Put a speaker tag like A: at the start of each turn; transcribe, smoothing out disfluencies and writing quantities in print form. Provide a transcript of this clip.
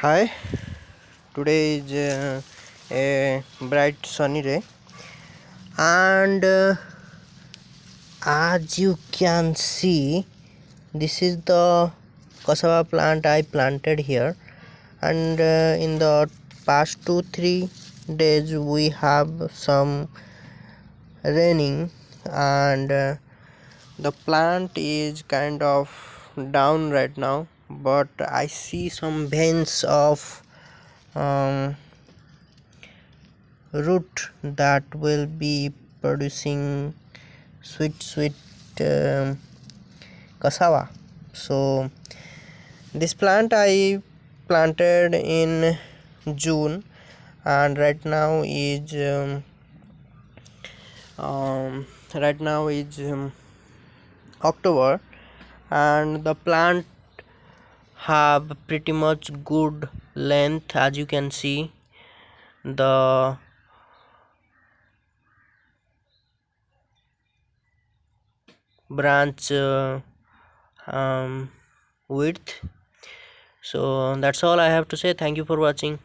A: Hi, today is a bright sunny day, and as you can see, this is the cassava plant I planted here, and in the past 2-3 days we have some raining, and the plant is kind of down right now, but I see some veins of um, root that will be producing sweet cassava. So this plant I planted in June, and right now is October, and the plant have pretty much good length. As you can see, the branch width. So that's all I have to say. Thank you for watching.